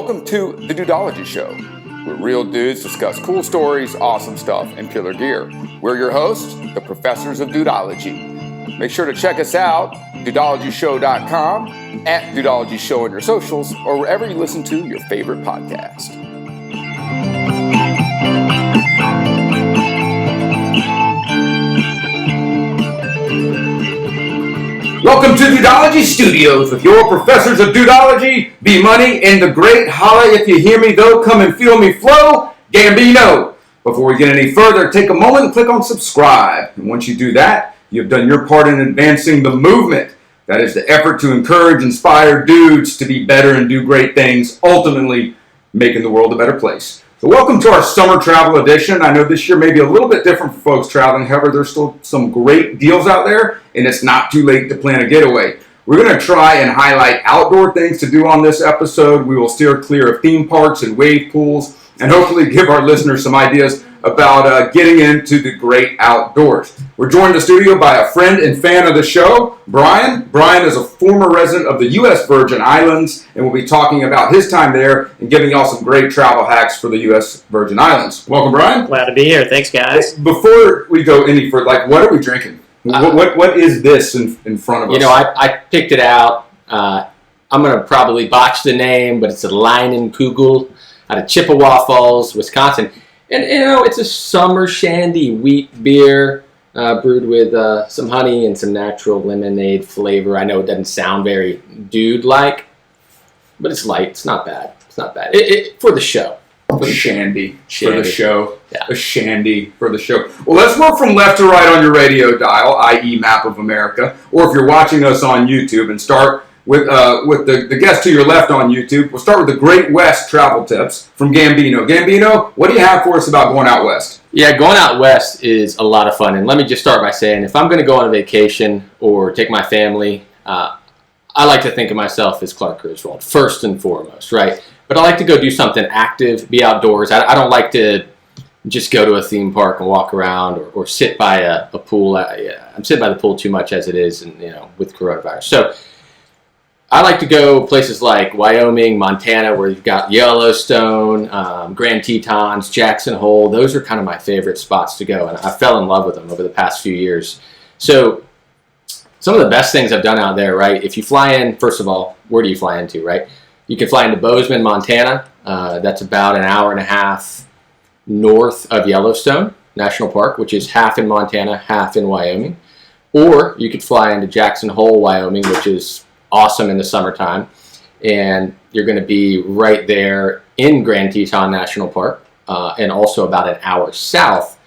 Welcome to the Dudeology Show, where real dudes discuss cool stories, awesome stuff, and killer gear. We're your hosts, the professors of Dudeology. Make sure to check us out, dudeologyshow.com, at Dudeology Show on your socials, or wherever you listen to your favorite podcast. Welcome to Dudeology Studios with your professors of Dudeology, B-Money, and the great Holla If You Hear Me Though, Come and Feel Me Flow, Gambino. Before we get any further, take a moment and click on subscribe. And once you do that, you've done your part in advancing the movement. That is the effort to encourage, inspire dudes to be better and do great things, ultimately making the world a better place. So welcome to our summer travel edition. I know this year may be a little bit different for folks traveling. However, there's still some great deals out there, and it's not too late to plan a getaway. We're going to try and highlight outdoor things to do on this episode. We will steer clear of theme parks and wave pools, and hopefully give our listeners some ideas about getting into the great outdoors. We're joined in the studio by a friend and fan of the show, Brian. Brian is a former resident of the U.S. Virgin Islands, and we'll be talking about his time there and giving y'all some great travel hacks for the U.S. Virgin Islands. Welcome, Brian. Glad to be here. Thanks, guys. Before we go any further, what are we drinking? What is this in front of us? You know, I picked it out. I'm going to probably botch the name, but it's a Leinenkugel out of Chippewa Falls, Wisconsin. And, you know, it's a summer shandy wheat beer brewed with some honey and some natural lemonade flavor. I know it doesn't sound very dude-like, but it's light. It's not bad. It's not bad. For the show. Shandy for the show. Yeah. A shandy for the show. Well, let's work from left to right on your radio dial, i.e. Map of America, or if you're watching us on YouTube, and start with the guest to your left on YouTube. We'll start with the Great West travel tips from Gambino. Gambino, what do you have for us about going out west? Yeah, going out west is a lot of fun. And let me just start by saying, if I'm going to go on a vacation or take my family, I like to think of myself as Clark Griswold, first and foremost, right? But I like to go do something active, be outdoors. I don't like to just go to a theme park and walk around or sit by a pool. I'm sitting by the pool too much as it is, and with coronavirus. So I like to go places like Wyoming, Montana, where you've got Yellowstone, Grand Tetons, Jackson Hole. Those are kind of my favorite spots to go, and I fell in love with them over the past few years. So some of the best things I've done out there, right? If you fly in, first of all, where do you fly into, right? You can fly into Bozeman, Montana. That's about an hour and a half north of Yellowstone National Park, which is half in Montana, half in Wyoming. Or you could fly into Jackson Hole, Wyoming, which is awesome in the summertime, and you're going to be right there in Grand Teton National Park, and also about an hour south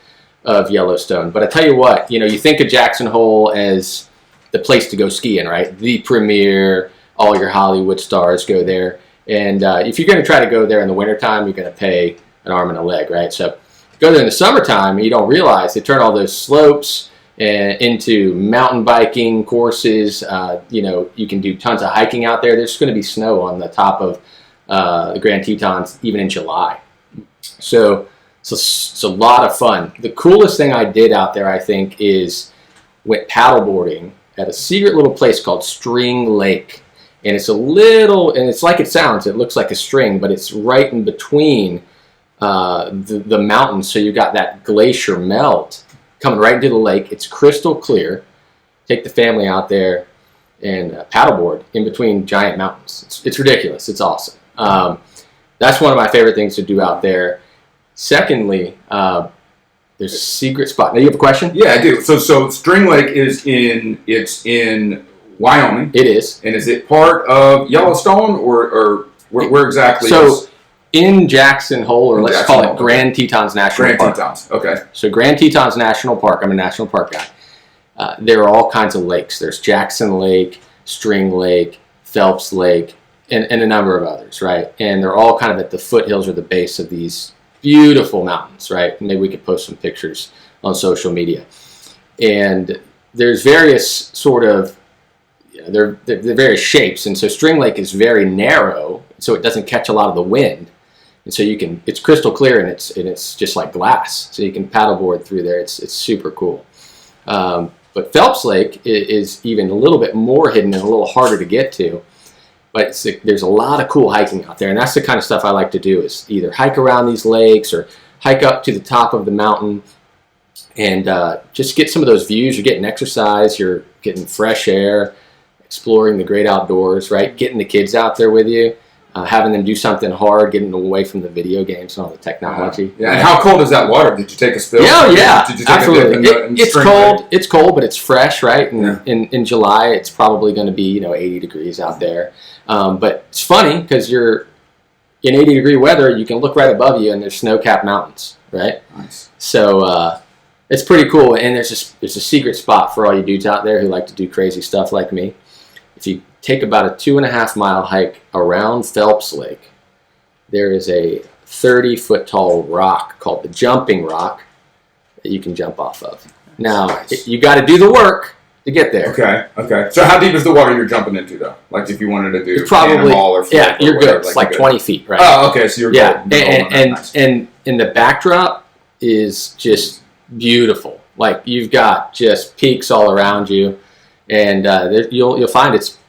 of Yellowstone. But I tell you what, you think of Jackson Hole as the place to go skiing, right? The premier, all your Hollywood stars go there, and if you're going to try to go there in the wintertime, you're going to pay an arm and a leg, right? So go there in the summertime, and you don't realize they turn all those slopes into mountain biking courses. You can do tons of hiking out there. There's going to be snow on the top of the Grand Tetons even in July. So it's a lot of fun. The coolest thing I did out there, I think, is went paddleboarding at a secret little place called String Lake. And it's it's like it sounds. It looks like a string, but it's right in between the mountains. So you got that glacier melt coming right into the lake. It's crystal clear. Take the family out there and paddleboard in between giant mountains. It's ridiculous. It's awesome. That's one of my favorite things to do out there. Secondly, there's a secret spot. Now, you have a question? Yeah, I do. So String Lake is in Wyoming. It is. And is it part of Yellowstone or where exactly is? In Jackson Hole, or let's call it Grand Tetons National Park. Grand Tetons, okay. So Grand Tetons National Park, I'm a national park guy. There are all kinds of lakes. There's Jackson Lake, String Lake, Phelps Lake, and a number of others, right? And they're all kind of at the foothills or the base of these beautiful mountains, right? Maybe we could post some pictures on social media. And there's various sort of, they're various shapes. And so String Lake is very narrow, so it doesn't catch a lot of the wind. And so it's crystal clear, and it's just like glass. So you can paddleboard through there. It's super cool. But Phelps Lake is even a little bit more hidden and a little harder to get to. But there's a lot of cool hiking out there, and that's the kind of stuff I like to do, is either hike around these lakes or hike up to the top of the mountain and just get some of those views. You're getting exercise, you're getting fresh air, exploring the great outdoors, right? Getting the kids out there with you, having them do something hard, getting them away from the video games and all the technology. Yeah. And how cold is that water? Did you take a spill? Yeah, Did you take absolutely. It's cold. It's cold, but it's fresh, right? And in July, it's probably going to be 80 degrees out there. But it's funny because you're in 80-degree weather. You can look right above you, and there's snow-capped mountains, right? Nice. So it's pretty cool. And there's a secret spot for all you dudes out there who like to do crazy stuff like me. If you take about a 2.5-mile hike around Phelps Lake, there is a 30-foot tall rock called the Jumping Rock that you can jump off of. Now, you got to do the work to get there. Okay. So how deep is the water you're jumping into, though? Like if you wanted to do probably, or yeah, you're whatever, good. It's like 20 feet, right? Oh, okay. So you're good. Nice. And the backdrop is just beautiful. Like you've got just peaks all around you, and you'll find it's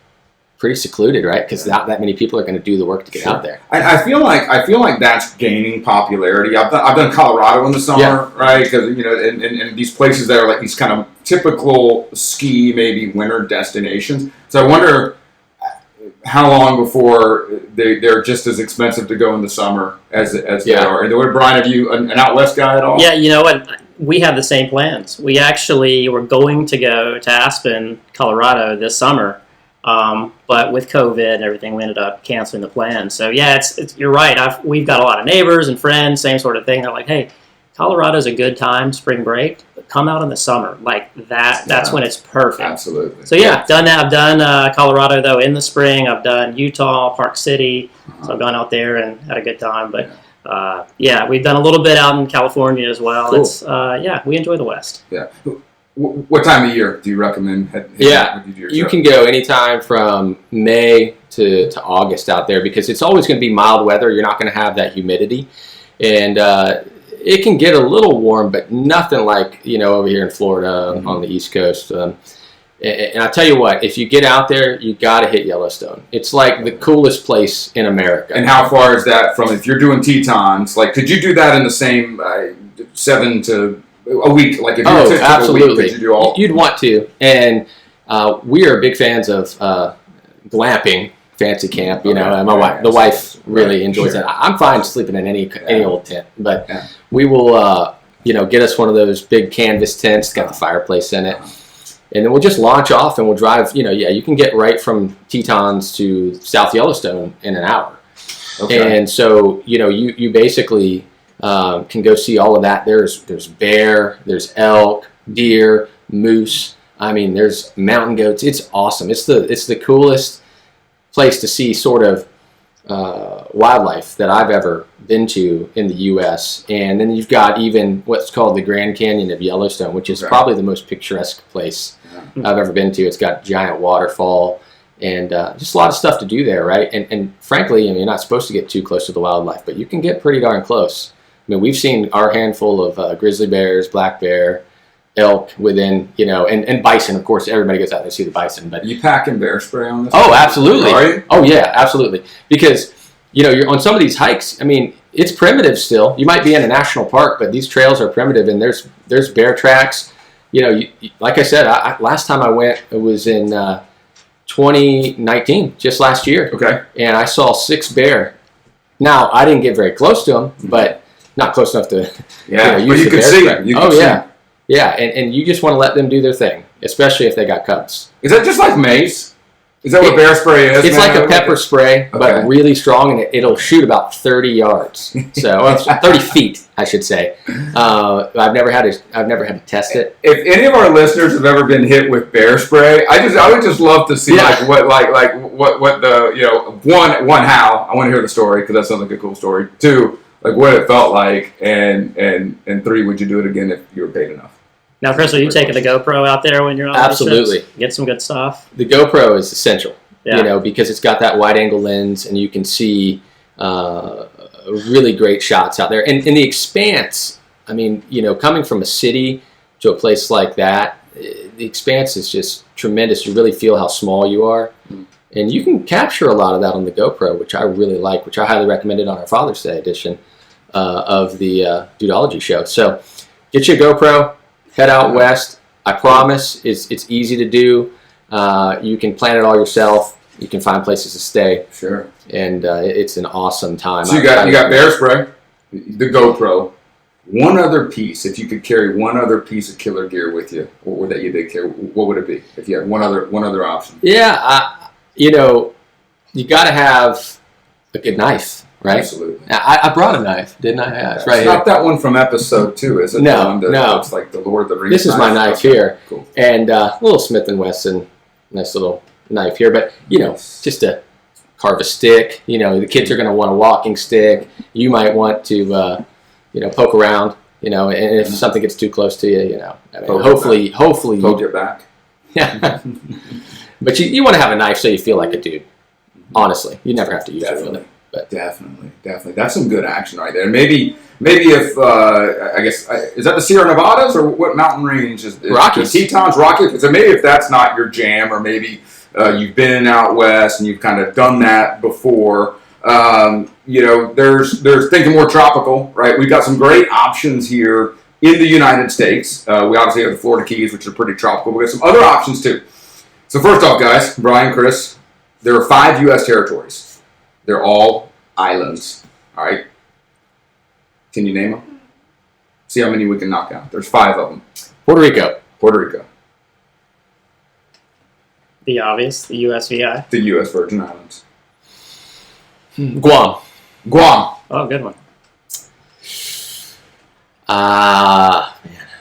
pretty secluded, right? Because not that many people are going to do the work to get out there. I feel like that's gaining popularity. I've done Colorado in the summer, right? Because and these places that are like these kind of typical ski, maybe winter destinations. So I wonder how long before they're just as expensive to go in the summer as they are. And Brian, have you an out west guy at all? Yeah, you know what? We have the same plans. We actually were going to go to Aspen, Colorado this summer. But with COVID and everything, we ended up canceling the plan. So yeah, it's you're right. We've got a lot of neighbors and friends, same sort of thing. They're like, hey, Colorado's a good time, spring break, but come out in the summer. Like that, that's when it's perfect. Absolutely. So yeah, done that. I've done Colorado though in the spring. I've done Utah, Park City. So I've gone out there and had a good time. But we've done a little bit out in California as well. Cool. It's we enjoy the West. Yeah. What time of year do you recommend? You can go anytime from May to August out there because it's always going to be mild weather. You're not going to have that humidity. And it can get a little warm, but nothing like, over here in Florida on the East Coast. And I'll tell you what, if you get out there, you got to hit Yellowstone. It's like the coolest place in America. And how far is that from, if you're doing Tetons, like could you do that in the same 7 to a week? Like if you took absolutely. A week, could you do all? You'd want to. And we are big fans of glamping, fancy camp, and the wife really enjoys that. I'm fine sleeping in any old tent, but we will, get us one of those big canvas tents, got the fireplace in it, and then we'll just launch off and we'll drive. You can get right from Tetons to South Yellowstone in an hour, and so you basically can go see all of that. There's bear, there's elk, deer, moose. I mean, there's mountain goats. It's awesome. It's the coolest place to see sort of wildlife that I've ever been to in the U.S. And then you've got even what's called the Grand Canyon of Yellowstone, which is probably the most picturesque place I've ever been to. It's got giant waterfall and just a lot of stuff to do there, right? And frankly, you're not supposed to get too close to the wildlife, but you can get pretty darn close. I mean, we've seen our handful of grizzly bears, black bear, elk within, and bison. Of course, everybody goes out there to see the bison. But you packing bear spray on this? Oh, absolutely. Are you? Oh, yeah, absolutely. Because, you're on some of these hikes, I mean, it's primitive still. You might be in a national park, but these trails are primitive, and there's bear tracks. Like I said, last time I went, it was in 2019, just last year. Okay. And I saw 6 bear. Now, I didn't get very close to them, but not close enough to use but you the can bear see spray. them. You can see them. Yeah, and you just want to let them do their thing, especially if they got cubs. Is that just like mace? Is that what bear spray is? It's like a pepper spray, but really strong, and it'll shoot about 30 yards. So 30 feet, I should say. I've never had to test it. If any of our listeners have ever been hit with bear spray, I would just love to see what the one how I want to hear the story because that sounds like a cool story. 2, like what it felt like, and 3, would you do it again if you were paid enough? Now, Chris, are you taking the GoPro out there when you're on Absolutely. these trips? Get some good stuff. The GoPro is essential, because it's got that wide-angle lens, and you can see really great shots out there. And in the expanse, I mean, coming from a city to a place like that, the expanse is just tremendous. You really feel how small you are. And you can capture a lot of that on the GoPro, which I really like, which I highly recommended on our Father's Day edition of the Dudeology show. So get you a GoPro, head out west. I promise it's easy to do. You can plan it all yourself. You can find places to stay. Sure. And it's an awesome time. So you got bear spray, the GoPro. One other piece, if you could carry one other piece of killer gear with you, or that you did carry, what would it be? If you had one other option. Yeah, you got to have a good knife, right? Absolutely. I brought a knife, didn't I? Yeah, it's right it's here. not that one from episode 2, is it? No, no. It's like the Lord of the Rings. This is my knife here. Cool. And a little Smith & Wesson, nice little knife here. But, just to carve a stick. The kids are going to want a walking stick. You might want to, poke around, and if something gets too close to you, hopefully poke you it back. Yeah. But you want to have a knife so you feel like a dude. Honestly, you never have to use it really. But Definitely. That's some good action right there. Maybe if I guess is that the Sierra Nevadas or what mountain range is Rockies? Tetons, Rockies. So maybe if that's not your jam, or maybe you've been out west and you've kind of done that before. There's thinking more tropical, right? We've got some great options here in the United States. We obviously have the Florida Keys, which are pretty tropical. We have some other options too. So first off, guys, Brian, Chris, there are 5 U.S. territories. They're all islands. All right. Can you name them? See how many we can knock out. There's 5 of them. Puerto Rico. The obvious, the USVI. The U.S. Virgin Islands. Guam. Oh, good one.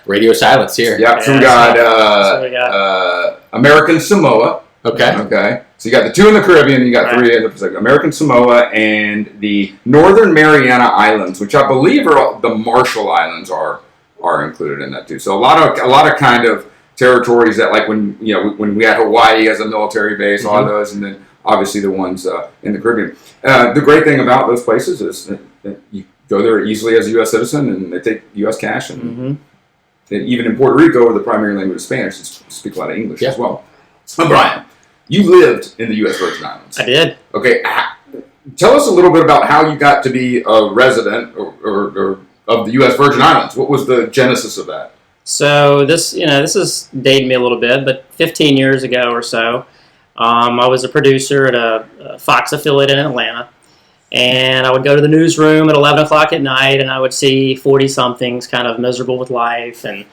Radio silence here. Yep. So we got American Samoa. Okay. So you got the 2 in the Caribbean, and you got 3 in the Pacific. American Samoa and the Northern Mariana Islands, which I believe are the Marshall Islands are included in that too. So a lot of kind of territories that, like when we had Hawaii as a military base, all of those, and then obviously the ones in the Caribbean. The great thing about those places is that you go there easily as a U.S. citizen, and they take U.S. cash, and even in Puerto Rico, where the primary language is Spanish, they speak a lot of English as well. Brian, you lived in the U.S. Virgin Islands. I did. Okay, tell us a little bit about how you got to be a resident or of the U.S. Virgin Islands. What was the genesis of that? So this is dating me a little bit, but 15 years ago or so, I was a producer at a Fox affiliate in Atlanta, and I would go to the newsroom at 11 o'clock at night, and I would see 40-somethings kind of miserable with life and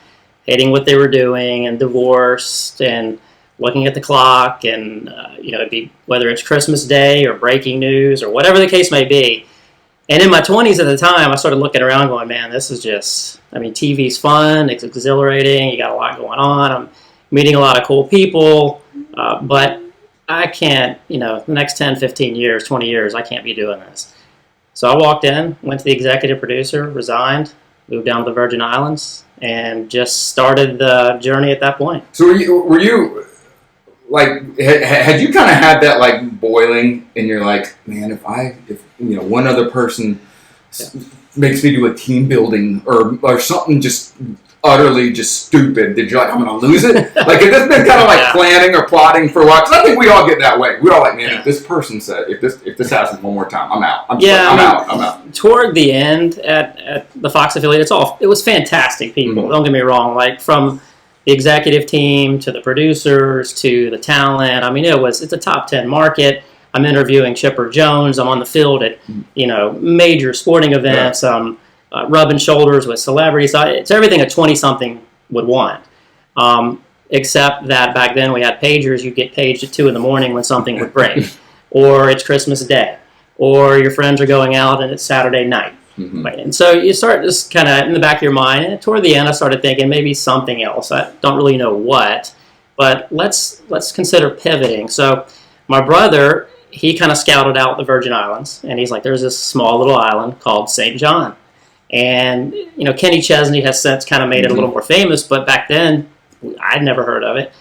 hating what they were doing and divorced and looking at the clock, and it'd be whether it's Christmas Day or breaking news or whatever the case may be. And in my 20s at the time, I started looking around going, man, this is TV's fun, it's exhilarating, you got a lot going on, I'm meeting a lot of cool people, but I can't, the next 10, 15 years, 20 years, I can't be doing this. So I walked in, went to the executive producer, resigned, moved down to the Virgin Islands, and just started the journey at that point. So were you like, had you kind of had that like boiling, and you're like, man, if one other person makes me do a team building or something just utterly just stupid, did you like, I'm going to lose it? Like, has this been kind of like planning or plotting for a while? Because I think we all get that way. We're all like, man, if this person said, if this happens one more time, I'm out. I'm out. Toward the end at the Fox affiliate, it was fantastic people. Don't get me wrong. Like from the executive team to the producers to the talent. I mean, it's a top 10 market. I'm interviewing Chipper Jones. I'm on the field at major sporting events. Rubbing shoulders with celebrities. It's everything a 20-something would want. Except that back then we had pagers. You'd get paged at 2 in the morning when something would break, or it's Christmas Day, or your friends are going out and it's Saturday night. Right? And so you start just kind of in the back of your mind. And toward the end, I started thinking maybe something else. I don't really know what, but let's consider pivoting. So my brother, he kind of scouted out the Virgin Islands, and he's like, there's this small little island called St. John. And, Kenny Chesney has since kind of made it a little more famous, but back then, I'd never heard of it.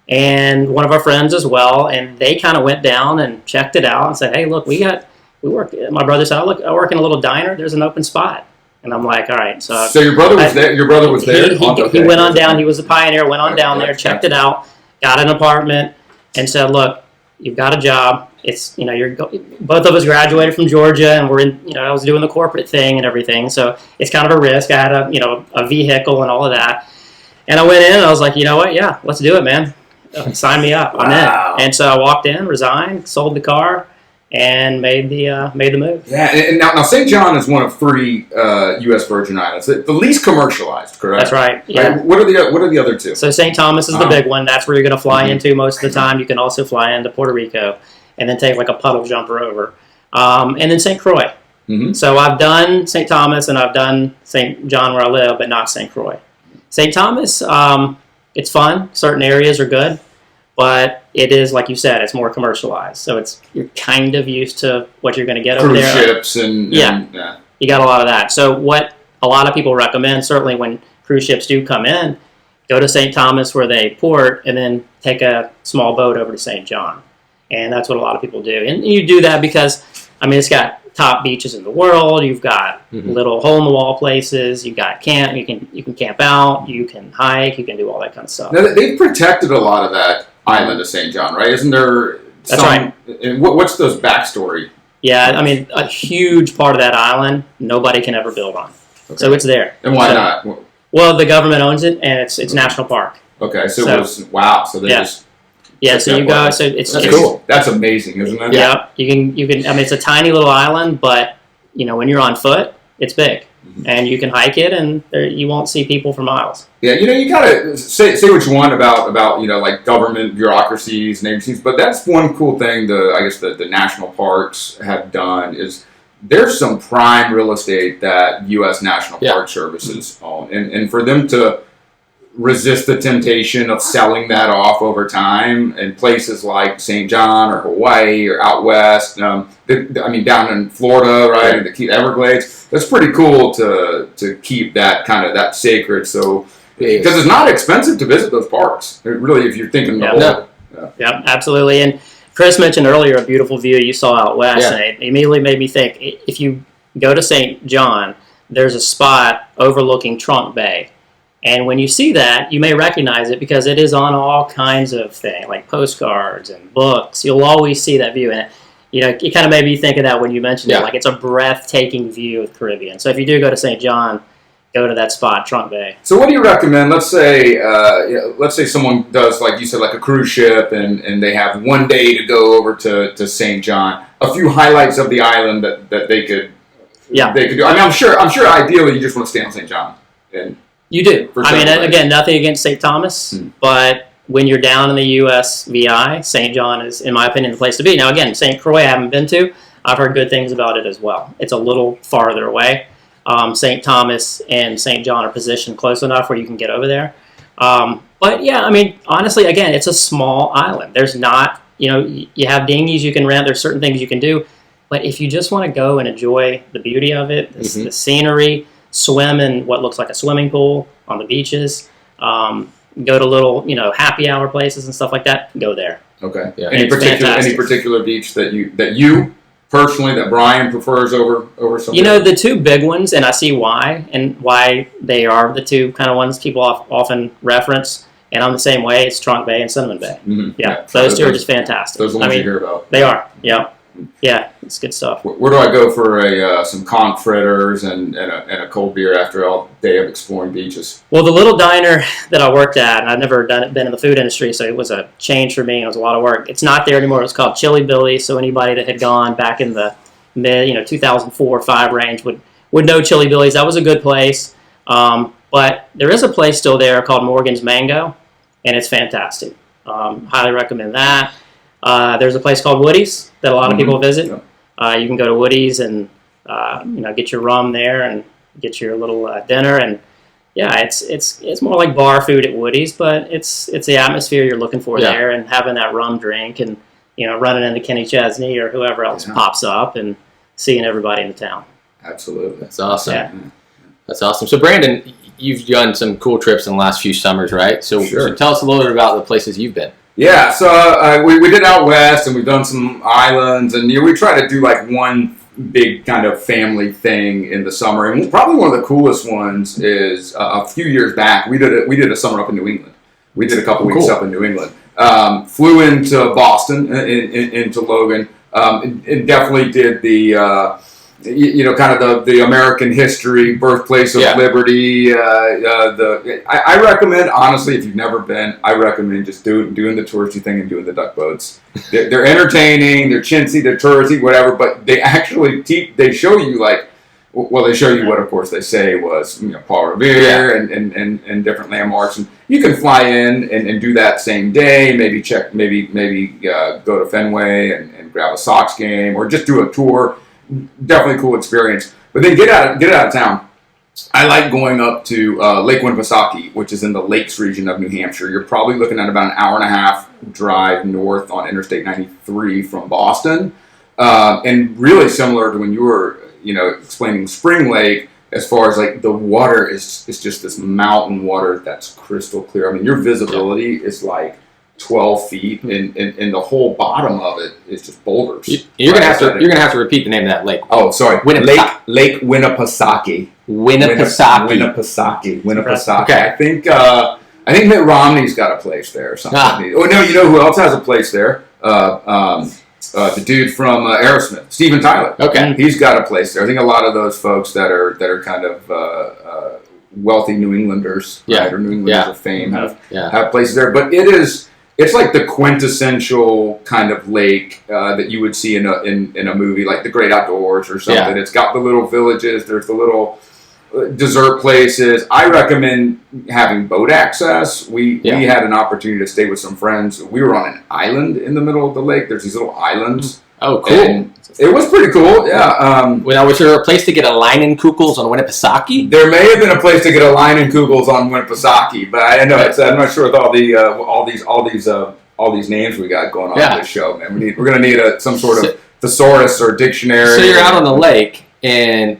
And one of our friends as well, and they kind of went down and checked it out and said, hey, look, my brother said, I work in a little diner, there's an open spot. And I'm like, all right. So your brother was there? Your brother was there? He went on down, he was a pioneer, went on down there, checked it out, got an apartment, and said, look, You've got a job. It's both of us graduated from Georgia, and we're in. I was doing the corporate thing and everything, so it's kind of a risk. I had a vehicle and all of that, and I went in and I was like, you know what? Yeah, let's do it, man. Sign me up. I'm in. And so I walked in, resigned, sold the car, and made the move. Yeah, and now St. John is one of 3 U.S. Virgin Islands, the least commercialized, correct? That's right. Yeah. Right. What are the other 2? So St. Thomas is the big one. That's where you're going to fly into most of the time. You can also fly into Puerto Rico, and then take like a puddle jumper over, and then St. Croix. Mm-hmm. So I've done St. Thomas and I've done St. John where I live, but not St. Croix. St. Thomas, it's fun. Certain areas are good, but it is, like you said, it's more commercialized. So you're kind of used to what you're going to get over there. Cruise ships and you got a lot of that. So what a lot of people recommend, certainly when cruise ships do come in, go to St. Thomas where they port, and then take a small boat over to St. John. And that's what a lot of people do. And you do that because, it's got top beaches in the world. You've got little hole-in-the-wall places. You've got camp. You can camp out. You can hike. You can do all that kind of stuff. Now, they've protected a lot of that island of St. John, right? Isn't there That's right. And what's those backstory? Yeah, a huge part of that island, nobody can ever build on. Okay. So it's there. And why not? Well, the government owns it, and it's national park. Okay, so it was, wow. So they just... Yeah, so you go. So it's cool. That's amazing, isn't it? Yeah, you can. It's a tiny little island, but when you're on foot, it's big, and you can hike it, and you won't see people for miles. Yeah, you gotta say what you want about like government bureaucracies and agencies, but that's one cool thing. The national parks have done is there's some prime real estate that U.S. National Park Services own, and for them to resist the temptation of selling that off over time in places like St. John or Hawaii or out west. Down in Florida, right? The Everglades. That's pretty cool to keep that sacred. So because it's not expensive to visit those parks. Really, if you're thinking about Yeah, absolutely. And Chris mentioned earlier a beautiful view you saw out west, and it immediately made me think, if you go to St. John, there's a spot overlooking Trunk Bay. And when you see that, you may recognize it because it is on all kinds of things, like postcards and books. You'll always see that view. And it kind of made me think of that when you mentioned it. Like, it's a breathtaking view of the Caribbean. So if you do go to St. John, go to that spot, Trunk Bay. So what do you recommend? Let's say someone does, like you said, like a cruise ship, and they have one day to go over to St. John. A few highlights of the island that they could do. I'm sure ideally you just want to stay on St. John. And you do. Again, nothing against St. Thomas, but when you're down in the U.S. VI, St. John is, in my opinion, the place to be. Now, again, St. Croix I haven't been to. I've heard good things about it as well. It's a little farther away. St. Thomas and St. John are positioned close enough where you can get over there. But yeah, honestly, again, it's a small island. There's not, you have dinghies you can rent. There's certain things you can do. But if you just want to go and enjoy the beauty of it, the scenery, swim in what looks like a swimming pool on the beaches, go to little, happy hour places and stuff like that, go there. Okay. Yeah. Any particular beach that you personally, that Brian prefers over something? The 2 big ones, and I see why, and why they are the 2 kind of ones people often reference, and I'm the same way. It's Trunk Bay and Cinnamon Bay. Mm-hmm. Yeah, those 2 are just fantastic. Those are the ones you hear about. They are, yeah. Yeah, it's good stuff. Where do I go for some conch fritters and a cold beer after all day of exploring beaches? Well, the little diner that I worked at, and I've never been in the food industry, so it was a change for me. It was a lot of work. It's not there anymore. It was called Chili Billy. So anybody that had gone back in the mid, 2004 or 5 range would know Chili Billy's. That was a good place. But there is a place still there called Morgan's Mango, and it's fantastic. Highly recommend that. There's a place called Woody's that a lot of people visit. Yeah. You can go to Woody's and get your rum there and get your little dinner, and it's more like bar food at Woody's, but it's the atmosphere you're looking for there, and having that rum drink, and running into Kenny Chesney or whoever else pops up, and seeing everybody in the town. Absolutely, that's awesome. Yeah. That's awesome. So Brandon, you've done some cool trips in the last few summers, right? So tell us a little bit about the places you've been. Yeah, so we did out west, and we've done some islands, and we try to do like one big kind of family thing in the summer. And probably one of the coolest ones is a few years back we did a summer up in New England. We did a couple weeks up in New England. Flew into Boston, into Logan, and definitely did the kind of the American history, birthplace of liberty. I recommend, honestly, if you've never been, I recommend just doing the touristy thing and doing the duck boats. They're entertaining, they're chintzy, they're touristy, whatever, but they actually they show you they show you what, of course, they say was Paul Revere and different landmarks, and you can fly in and do that same day. Maybe go to Fenway and grab a Sox game, or just do a tour. Definitely cool experience. But then get out of town. I like going up to Lake Winnipesaukee, which is in the Lakes region of New Hampshire. You're probably looking at about an hour and a half drive north on Interstate 93 from Boston, and really similar to when you were explaining Spring Lake, as far as the water is just this mountain water that's crystal clear. I mean, your visibility is 12 feet, and the whole bottom of it is just boulders. You're gonna have to repeat the name of that lake. Oh, sorry, Lake Winnipesaukee. Winnipesaukee. Okay. I think Mitt Romney's got a place there or something. Oh no, you know who else has a place there? The dude from Aerosmith, Steven Tyler. Okay, he's got a place there. I think a lot of those folks that are kind of wealthy New Englanders, right, or New Englanders of fame have places there. But it's like the quintessential kind of lake that you would see in a movie like The Great Outdoors or something. It's got the little villages. There's the little dessert places. I recommend having boat access. We had an opportunity to stay with some friends. We were on an island in the middle of the lake. There's these little islands. Oh, cool. And it was pretty cool, yeah. Now, was there a place to get a Leinenkugels on Winnipesaukee? There may have been a place to get a Leinenkugels on Winnipesaukee, but I know I'm not sure with all these names we got going on in this show, man. We're going to need some sort of thesaurus or dictionary. So you're out on the lake, and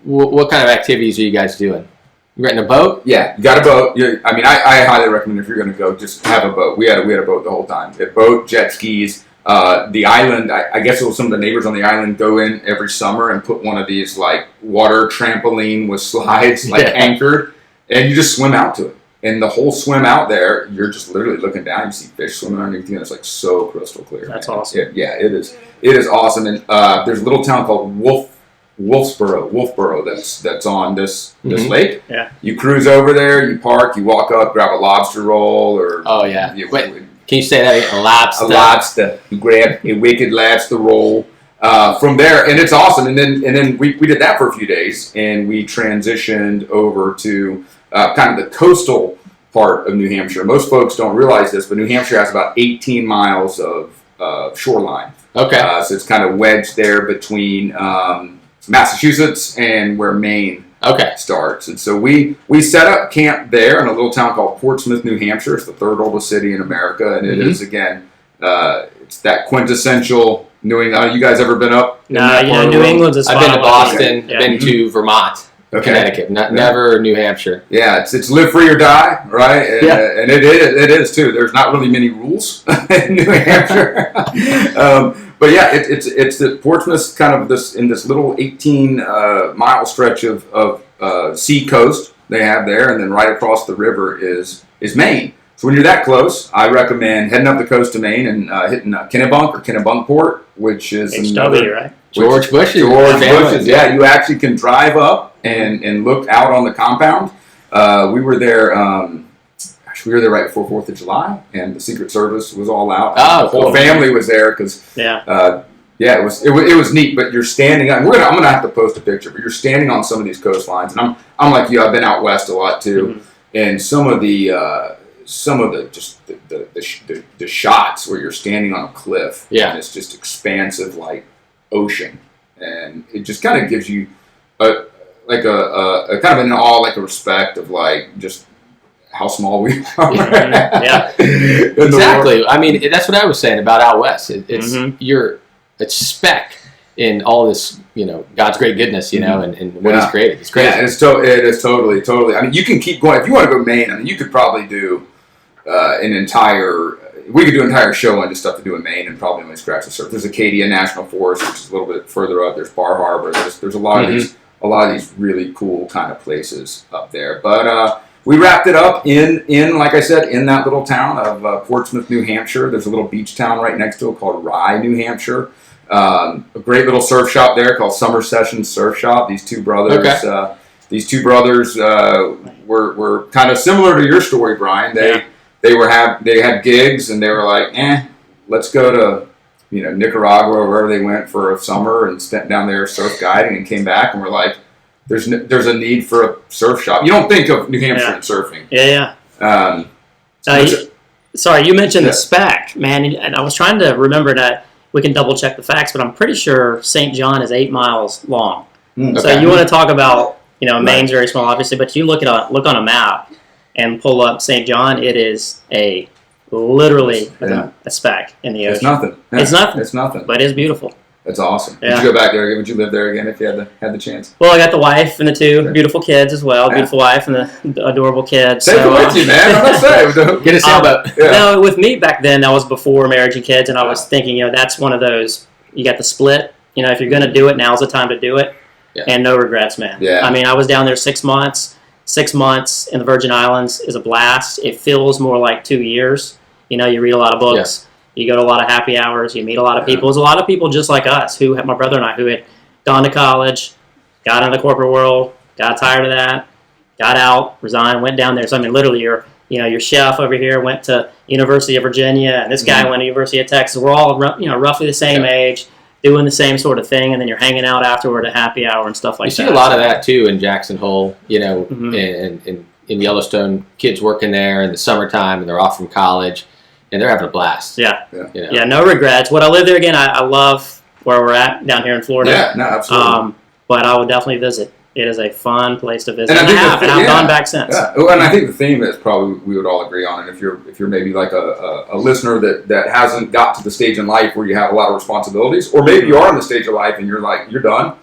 what kind of activities are you guys doing? You renting a boat? Yeah, you got a boat. I highly recommend if you're going to go, just have a boat. We had a boat the whole time. We had a boat, jet skis. The island, I guess it was some of the neighbors on the island go in every summer and put one of these water trampoline with slides anchored, and you just swim out to it. And the whole swim out there, you're just literally looking down. You see fish swimming underneath you, and it's so crystal clear. That's man. awesome. It is. It is awesome. And there's a little town called Wolfboro that's on this lake. Yeah. You cruise over there, you park, you walk up, grab a lobster roll, or can you say that again? Lobster. A lobster. You grab a wicked lobster roll from there, and it's awesome. And then we did that for a few days, and we transitioned over to kind of the coastal part of New Hampshire. Most folks don't realize this, but New Hampshire has about 18 miles of shoreline. Okay. So it's kind of wedged there between Massachusetts and where Maine starts. And so we set up camp there in a little town called Portsmouth, New Hampshire. It's the third oldest city in America, and it is, again, it's that quintessential New England. You guys ever been up? No, New England's a spot. I've been to Boston, been to Vermont, Connecticut, never New Hampshire. Yeah, it's live free or die, right? And it is too. There's not really many rules in New Hampshire. But yeah, it's the Portsmouth kind of this little 18-mile stretch of sea coast they have there, and then right across the river is Maine. So when you're that close, I recommend heading up the coast to Maine and hitting Kennebunk or Kennebunkport, which is right? George Bush's. Yeah, you actually can drive up and look out on the compound. We were there. We were there right before 4th of July, and the Secret Service was all out. Oh, the whole family was there because it was neat. But you're standing on. I'm gonna have to post a picture. But you're standing on some of these coastlines, and I'm like you. I've been out west a lot too, and some of the shots where you're standing on a cliff, and it's just expansive like ocean, and it just kind of gives you a kind of an awe, like a respect of just how small we are. Exactly. I mean, that's what I was saying about out west. It's speck in all this, God's great goodness, and what He's created. It's crazy. Yeah, it is totally. I mean, you can keep going if you want to go to Maine. I mean, you could probably do we could do an entire show on just stuff to do in Maine and probably only scratch the surface. There's Acadia National Forest, which is a little bit further up. There's Bar Harbor. There's a lot of these really cool kind of places up there. But we wrapped it up in like I said, in that little town of Portsmouth, New Hampshire. There's a little beach town right next to it called Rye, New Hampshire. A great little surf shop there called Summer Sessions Surf Shop. These two brothers, were kind of similar to your story, Brian. They had gigs and they were like, let's go to Nicaragua or wherever they went for a summer and spent down there surf guiding and came back and were like, there's a need for a surf shop. You don't think of New Hampshire and surfing. Sorry, you mentioned the spec, man, and I was trying to remember that. We can double check the facts, but I'm pretty sure St. John is 8 miles long. So you want to talk about, Maine's very small, obviously, but you look on a map and pull up St. John. It is literally a speck in the ocean. It's nothing. Yeah. It's nothing. But it's beautiful. That's awesome. Yeah. Would you go back there again? Would you live there again if you had the chance? Well, I got the wife and the two beautiful kids as well. Beautiful wife and the adorable kids. Take it with you, man. I'm not saying. Get a sailboat. No, with me back then, that was before marriage and kids, and I was thinking, that's one of those. You got the split. If you're going to do it, now's the time to do it. Yeah. And no regrets, man. Yeah. I mean, I was down there 6 months. 6 months in the Virgin Islands is a blast. It feels more like 2 years. You read a lot of books. Yeah. You go to a lot of happy hours. You meet a lot of people. There's a lot of people just like us, my brother and I, who had gone to college, got into the corporate world, got tired of that, got out, resigned, went down there. So, I mean, literally, your chef over here went to University of Virginia, and this guy went to University of Texas. We're all, roughly the same age, doing the same sort of thing, and then you're hanging out afterward at happy hour and stuff like that. You see a lot of that, too, in Jackson Hole, and in Yellowstone, kids working there in the summertime, and they're off from college. And they're having a blast. Yeah, no regrets. Would I live there again? I love where we're at down here in Florida. Yeah, no, absolutely. But I would definitely visit. It is a fun place to visit. And I've gone back since. Yeah, and I think the theme is probably we would all agree on it. If you're maybe like a listener that hasn't got to the stage in life where you have a lot of responsibilities, or maybe you are in the stage of life and you're like, you're done,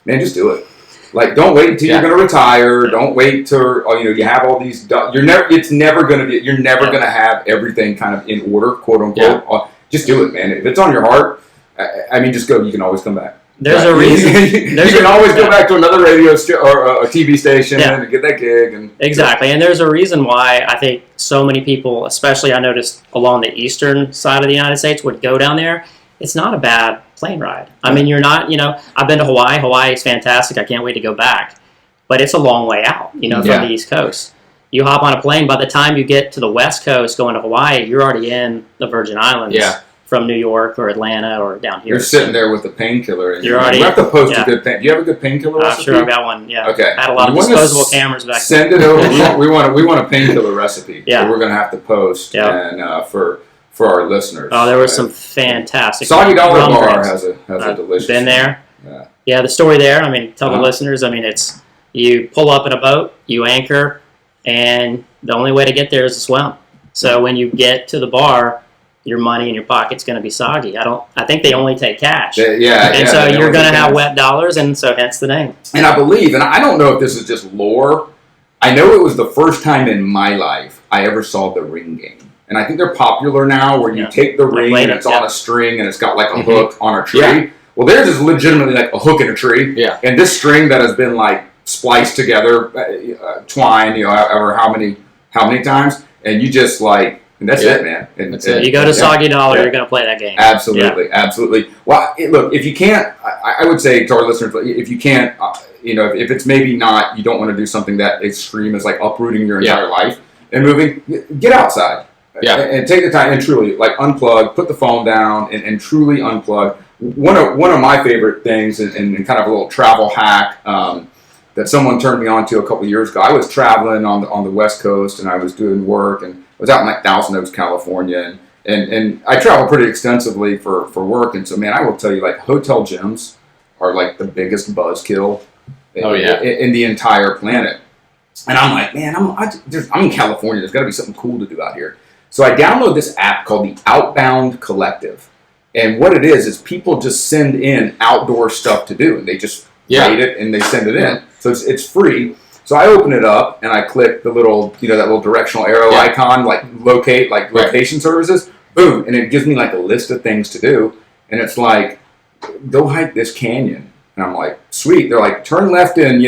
man, just do it. Like, don't wait until you're going to retire. Don't wait till you have all these. You're never going to have everything kind of in order, quote unquote. Yeah. Just do it, man. If it's on your heart, I mean, just go. You can always come back. There's a reason. You can always go back to another radio or a TV station and get that gig. Exactly, and there's a reason why I think so many people, especially I noticed along the eastern side of the United States, would go down there. It's not a bad plane ride. I mean, you're not, I've been to Hawaii. Hawaii is fantastic. I can't wait to go back. But it's a long way out, from the East Coast. You hop on a plane. By the time you get to the West Coast going to Hawaii, you're already in the Virgin Islands from New York or Atlanta or down here. You're sitting there with a painkiller. And you're already. You have to post a good pain. Do you have a good painkiller recipe? I'm sure I've got one, yeah. Okay. I had a lot of disposable cameras back then. Send it over. we want a painkiller recipe. Yeah. So we're going to have to post and for our listeners. Oh, there was some fantastic. Soggy Dollar Bar has a delicious. Been there. Yeah, the story there. I mean, tell the listeners. I mean, it's you pull up in a boat, you anchor, and the only way to get there is to swim. So when you get to the bar, your money in your pocket's going to be soggy. I think they only take cash. So you're going to have wet dollars, and so hence the name. And I believe, and I don't know if this is just lore. I know it was the first time in my life I ever saw the ring game. And I think they're popular now where you take the ring and it's on a string and it's got like a hook on a tree. Yeah. Well, theirs is legitimately like a hook in a tree. Yeah. And this string that has been like spliced together, twine, or how many times, and you just like, and that's it, man. And that's it. You go to Soggy Dollar, you're going to play that game. Absolutely. Well, look, if you can't, I would say to our listeners, if you can't, if it's maybe not, you don't want to do something that extreme as like uprooting your entire life and moving, get outside. Yeah, and take the time and truly like unplug, put the phone down, and truly unplug. One of my favorite things, and kind of a little travel hack that someone turned me on to a couple of years ago. I was traveling on the West Coast, and I was doing work, and I was out in like Thousand Oaks, California, and I travel pretty extensively for work. And so, man, I will tell you, like hotel gyms are like the biggest buzzkill in the entire planet. And I'm like, man, I'm in California. There's got to be something cool to do out here. So I download this app called the Outbound Collective. And what it is people just send in outdoor stuff to do. And they just rate it and they send it in. So it's free. So I open it up and I click the little, that little directional arrow icon, like locate, like location services. Boom. And it gives me like a list of things to do. And it's like, go hike this canyon. And I'm like, sweet. They're like, turn left in,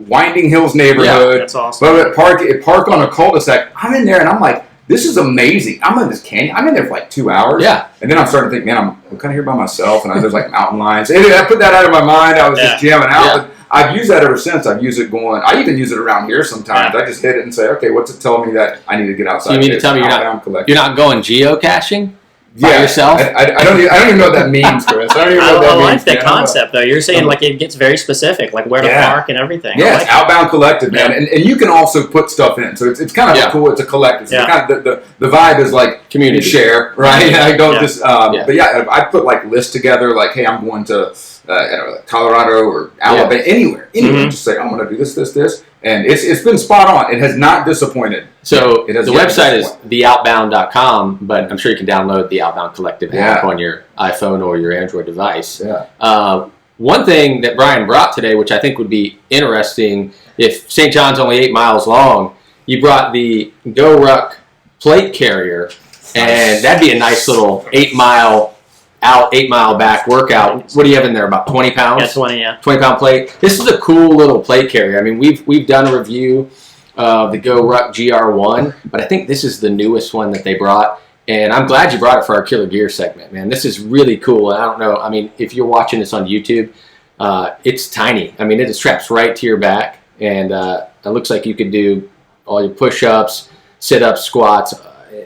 Winding Hills neighborhood. Yeah, that's awesome. But park on a cul-de-sac. I'm in there and I'm like, this is amazing. I'm in this canyon. I'm in there for like 2 hours. Yeah. And then I'm starting to think, man, I'm kind of here by myself. And there's like mountain lions. Anyway, I put that out of my mind. I was just jamming out. Yeah. But I've used that ever since. I've used it I even use it around here sometimes. Yeah. I just hit it and say, okay, what's it telling me that I need to get outside? So you mean to tell me you're not going geocaching? By yourself? I don't even know what that means, Chris. I don't even know what that I means. like the concept, though. You're saying like it gets very specific, like where to park and everything. Yeah, it's Outbound Collective, man. And you can also put stuff in. So it's kind of cool. It's a collective. So kind of the vibe is like community share, right? I don't just, Yeah. but I put like lists together, like, hey, I'm going to Colorado or Alabama, anywhere. Just say, I'm going to do this. And it's been spot on. It has not disappointed. So the website is theoutbound.com, but I'm sure you can download the Outbound Collective app on your iPhone or your Android device. Yeah. One thing that Brian brought today, which I think would be interesting, if St. John's only 8 miles long, you brought the Go Ruck plate carrier, and that'd be a nice little 8 mile out, 8 mile back workout. What do you have in there? About 20 pounds? Yeah, 20, yeah. 20 pound plate. This is a cool little plate carrier. I mean, we've done a review of the Go Ruck GR1, but I think this is the newest one that they brought. And I'm glad you brought it for our Killer Gear segment, man. This is really cool. And I don't know, I mean, if you're watching this on YouTube, it's tiny. I mean, it straps right to your back. And it looks like you could do all your push-ups, sit-ups, squats,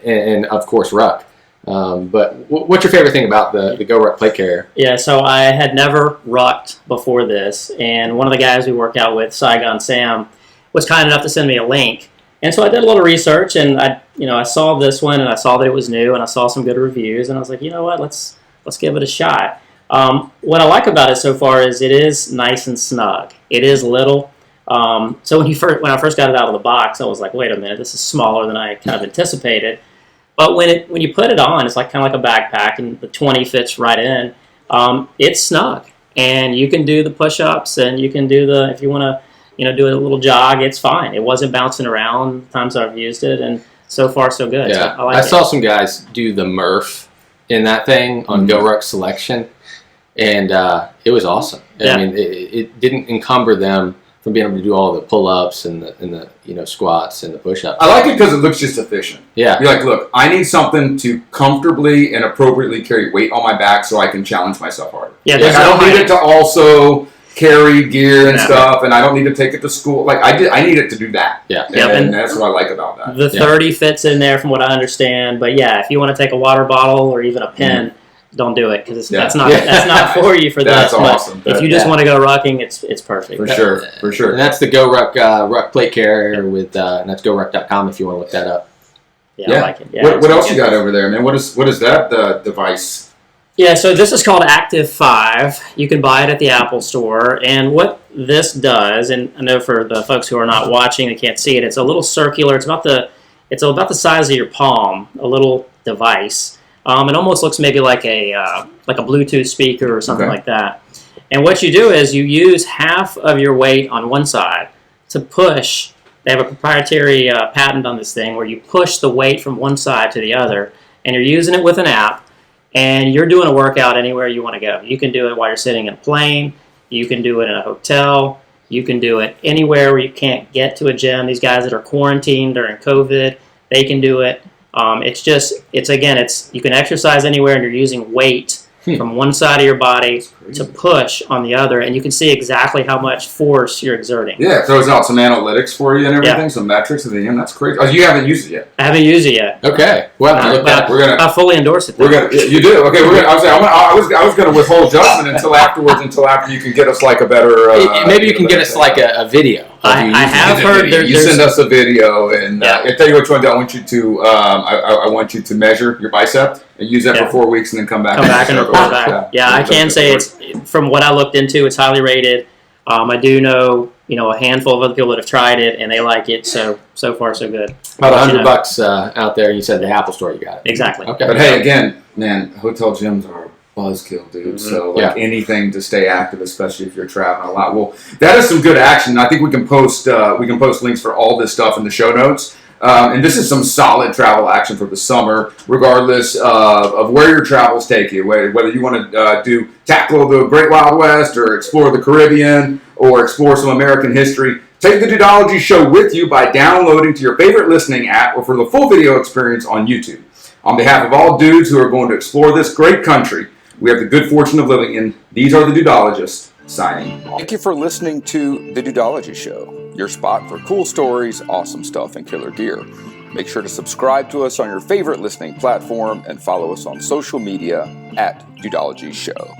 and of course, ruck. But what's your favorite thing about the Go Ruck plate carrier? Yeah, so I had never rucked before this, and one of the guys we work out with, Saigon Sam, was kind enough to send me a link. And so I did a little research, and I saw this one, and I saw that it was new, and I saw some good reviews, and I was like, you know what, let's give it a shot. What I like about it so far is it is nice and snug. It is little. So when I first got it out of the box, I was like, wait a minute, this is smaller than I kind of anticipated. But when you put it on, it's like kind of like a backpack, and the 20 fits right in. It's snug, and you can do the push-ups, and you can do if you want to, do a little jog. It's fine. It wasn't bouncing around the times I've used it, and so far so good. Yeah, so I saw some guys do the Murph in that thing on Go Ruck Selection, and it was awesome. Yeah. I mean, it didn't encumber them from being able to do all the pull-ups and the squats and the push-ups. I like it because it looks just efficient. Yeah. You're like, look, I need something to comfortably and appropriately carry weight on my back so I can challenge myself harder. Yeah, Like, I don't need it to also carry gear and stuff, and I don't need to take it to school. Like I need it to do that. Yeah. And that's what I like about that. The 30 fits in there from what I understand. But yeah, if you want to take a water bottle or even a pen, don't do it because that's not for you for That's this. awesome. But if you just want to go rucking, it's perfect. For sure. And that's the Go Ruck Ruck plate carrier with and that's GoRuck.com if you want to look that up. Yeah, I like it. Yeah, what else you got over there, man? What is that device? Yeah, so this is called Active 5. You can buy it at the Apple Store. And what this does, and I know for the folks who are not watching and can't see it, it's a little circular. It's about the size of your palm, a little device. It almost looks maybe like a Bluetooth speaker or something like that. And what you do is you use half of your weight on one side to push. They have a proprietary patent on this thing where you push the weight from one side to the other, and you're using it with an app. And you're doing a workout anywhere you want to go. You can do it while you're sitting in a plane. You can do it in a hotel. You can do it anywhere where you can't get to a gym. These guys that are quarantined during COVID, they can do it. You can exercise anywhere, and you're using weight from one side of your body to push on the other, and you can see exactly how much force you're exerting. Yeah, it throws out some analytics for you and everything, some metrics at the end. That's crazy. Oh, you haven't used it yet? I haven't used it yet. Okay. Well, I fully endorse it. You do? Okay. I was gonna withhold judgment until after you can get us like a better. Maybe you can get us like a video. I have heard you send us a video, and I tell you what you want to do. I want you to measure your bicep and use that for 4 weeks, and then come back and report back. Yeah, I can say it's from what I looked into, it's highly rated. I do know a handful of other people that have tried it, and they like it. So far so good. About $100 out there. You said the Apple Store, you got it. Exactly. Okay. But hey, again, man, hotel gyms are buzzkill, dude. Mm-hmm. So anything to stay active, especially if you're traveling a lot. Well, that is some good action. I think we can post links for all this stuff in the show notes. And this is some solid travel action for the summer, regardless of where your travels take you, whether you want to tackle the Great Wild West or explore the Caribbean or explore some American history. Take the Dudeology show with you by downloading to your favorite listening app or for the full video experience on YouTube. On behalf of all dudes who are going to explore this great country we have the good fortune of living in, these are the Dudeologists signing off. Thank you for listening to The Dudeology Show, your spot for cool stories, awesome stuff, and killer gear. Make sure to subscribe to us on your favorite listening platform and follow us on social media at Dudeology Show.